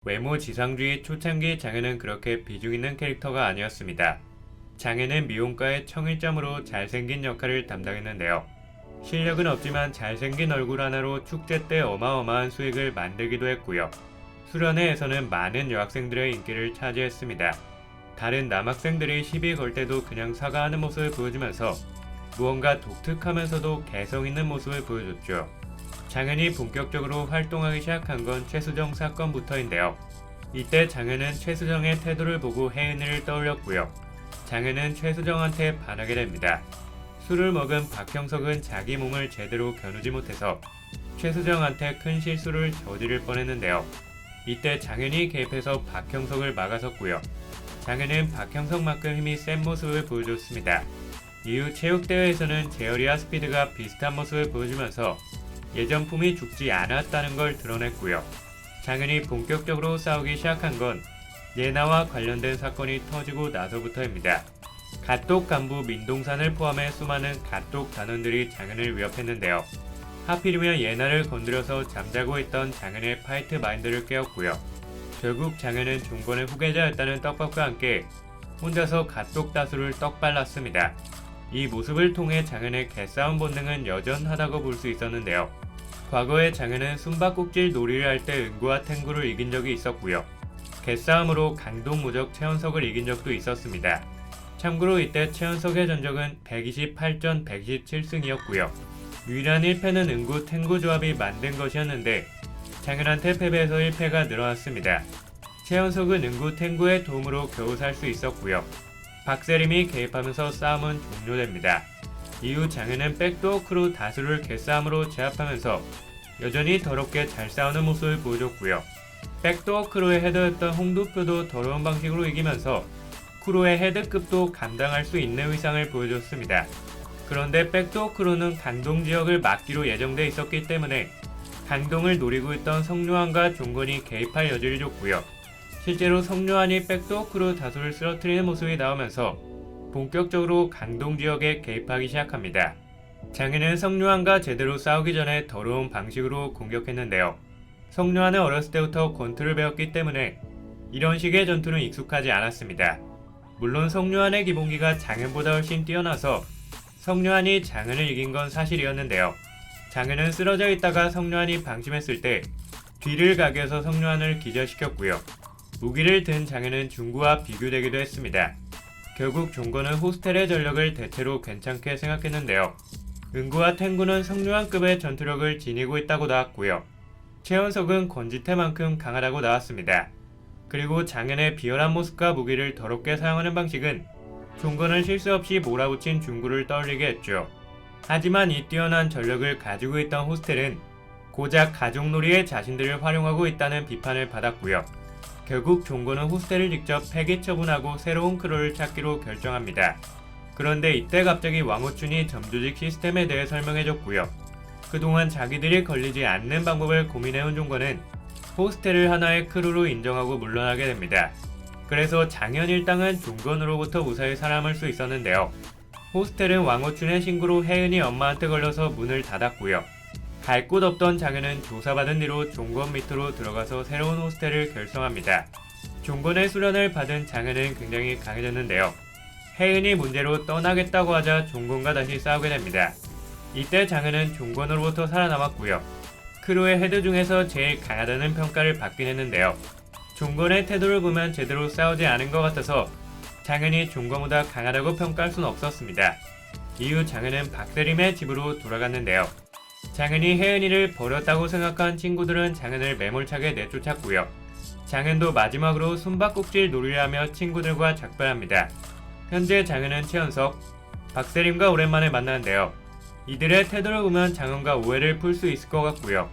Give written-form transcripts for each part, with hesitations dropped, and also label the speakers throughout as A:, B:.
A: 외모 지상주의 초창기 장현은 그렇게 비중 있는 캐릭터가 아니었습니다. 장현은 미용가의 청일점으로 잘생긴 역할을 담당했는데요. 실력은 없지만 잘생긴 얼굴 하나로 축제 때 어마어마한 수익을 만들기도 했고요. 수련회에서는 많은 여학생들의 인기를 차지했습니다. 다른 남학생들이 시비 걸 때도 그냥 사과하는 모습을 보여주면서 무언가 독특하면서도 개성 있는 모습을 보여줬죠. 장현이 본격적으로 활동하기 시작한 건 최수정 사건부터인데요. 이때 장현은 최수정의 태도를 보고 혜은이를 떠올렸고요. 장현은 최수정한테 반하게 됩니다. 술을 먹은 박형석은 자기 몸을 제대로 겨누지 못해서 최수정한테 큰 실수를 저지를 뻔했는데요. 이때 장현이 개입해서 박형석을 막아섰고요. 장현은 박형석만큼 힘이 센 모습을 보여줬습니다. 이후 체육대회에서는 재열이와 스피드가 비슷한 모습을 보여주면서 예전 폼이 죽지 않았다는 걸 드러냈고요. 장현이 본격적으로 싸우기 시작한 건 예나와 관련된 사건이 터지고 나서부터입니다. 갓독 간부 민동산을 포함해 수많은 갓독 단원들이 장현을 위협했는데요. 하필이면 예나를 건드려서 잠자고 있던 장현의 파이트 마인드를 깨웠고요. 결국 장현은 종건의 후계자였다는 떡밥과 함께 혼자서 갓독 다수를 떡발랐습니다. 이 모습을 통해 장현의 개싸움 본능은 여전하다고 볼 수 있었는데요. 과거에 장현은 숨바꼭질 놀이를 할 때 은구와 탱구를 이긴 적이 있었고요. 개싸움으로 강동무적 최현석을 이긴 적도 있었습니다. 참고로 이때 최현석의 전적은 128전 117승이었고요. 유일한 1패는 은구 탱구 조합이 만든 것이었는데 장현한테 패배해서 1패가 늘어났습니다. 최현석은 은구 탱구의 도움으로 겨우 살 수 있었고요. 박세림이 개입하면서 싸움은 종료됩니다. 이후 장현은 백도어크로 다수를 개싸움으로 제압하면서 여전히 더럽게 잘 싸우는 모습을 보여줬고요. 백도어크로의 헤더였던 홍두표도 더러운 방식으로 이기면서 크로의 헤드급도 감당할 수 있는 위상을 보여줬습니다. 그런데 백도어크로는 강동 지역을 막기로 예정돼 있었기 때문에 강동을 노리고 있던 성요한과 종건이 개입할 여지를 줬고요. 실제로 성요한이 백도어크로 다수를 쓰러뜨리는 모습이 나오면서 본격적으로 강동 지역에 개입하기 시작합니다. 장현은 성요한과 제대로 싸우기 전에 더러운 방식으로 공격했는데요. 성요한은 어렸을 때부터 권투를 배웠기 때문에 이런 식의 전투는 익숙하지 않았습니다. 물론 성요한의 기본기가 장현보다 훨씬 뛰어나서 성요한이 장현을 이긴 건 사실이었는데요. 장현은 쓰러져 있다가 성요한이 방심했을 때 뒤를 가겨서 성요한을 기절시켰고요. 무기를 든 장현은 중구와 비교되기도 했습니다. 결국 종건은 호스텔의 전력을 대체로 괜찮게 생각했는데요. 은구와 탱구는 성요한급의 전투력을 지니고 있다고 나왔고요. 최현석은 권지태만큼 강하다고 나왔습니다. 그리고 장현의 비열한 모습과 무기를 더럽게 사용하는 방식은 종건을 실수 없이 몰아붙인 중구를 떠올리게 했죠. 하지만 이 뛰어난 전력을 가지고 있던 호스텔은 고작 가족놀이에 자신들을 활용하고 있다는 비판을 받았고요. 결국 종건은 호스텔을 직접 폐기 처분하고 새로운 크루를 찾기로 결정합니다. 그런데 이때 갑자기 왕호춘이 점조직 시스템에 대해 설명해줬고요. 그동안 자기들이 걸리지 않는 방법을 고민해온 종건은 호스텔을 하나의 크루로 인정하고 물러나게 됩니다. 그래서 장현 일당은 종건으로부터 무사히 살아남을 수 있었는데요. 호스텔은 왕호춘의 신고로 혜은이 엄마한테 걸려서 문을 닫았고요. 갈 곳 없던 장현은 조사받은 뒤로 종건 밑으로 들어가서 새로운 호스텔을 결성합니다. 종건의 수련을 받은 장현은 굉장히 강해졌는데요. 혜은이 문제로 떠나겠다고 하자 종건과 다시 싸우게 됩니다. 이때 장현은 종건으로부터 살아남았고요. 크루의 헤드 중에서 제일 강하다는 평가를 받긴 했는데요. 종건의 태도를 보면 제대로 싸우지 않은 것 같아서 장현이 종건보다 강하다고 평가할 순 없었습니다. 이후 장현은 박세림의 집으로 돌아갔는데요. 장현이 혜은이를 버렸다고 생각한 친구들은 장현을 매몰차게 내쫓았고요. 장현도 마지막으로 숨바꼭질 놀이를 하며 친구들과 작별합니다. 현재 장현은 최현석, 박세림과 오랜만에 만나는데요. 이들의 태도를 보면 장현과 오해를 풀 수 있을 것 같고요.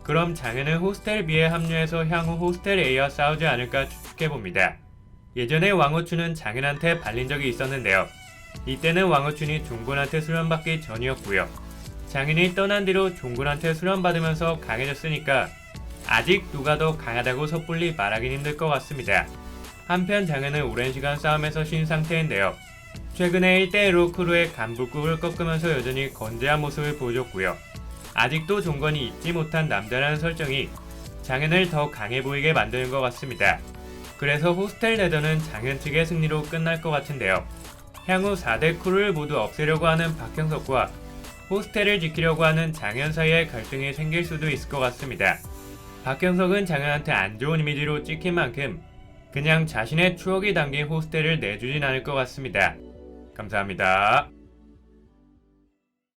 A: 그럼 장현은 호스텔 B에 합류해서 향후 호스텔 A와 싸우지 않을까 추측해봅니다. 예전에 왕호춘은 장현한테 발린 적이 있었는데요. 이때는 왕호춘이 종건한테 수련받기 전이었고요. 장현이 떠난 뒤로 종군한테 수련받으면서 강해졌으니까 아직 누가 더 강하다고 섣불리 말하긴 힘들 것 같습니다. 한편 장현은 오랜 시간 싸움에서 쉰 상태인데요. 최근에 1대1로 크루의 간부급을 꺾으면서 여전히 건재한 모습을 보여줬고요. 아직도 종건이 잊지 못한 남자라는 설정이 장현을 더 강해 보이게 만드는 것 같습니다. 그래서 호스텔 대전은 장현 측의 승리로 끝날 것 같은데요. 향후 4대 크루를 모두 없애려고 하는 박형석과 호스텔을 지키려고 하는 장현 사이의 갈등이 생길 수도 있을 것 같습니다. 박형석은 장현한테 안 좋은 이미지로 찍힌 만큼 그냥 자신의 추억이 담긴 호스텔을 내주진 않을 것 같습니다. 감사합니다.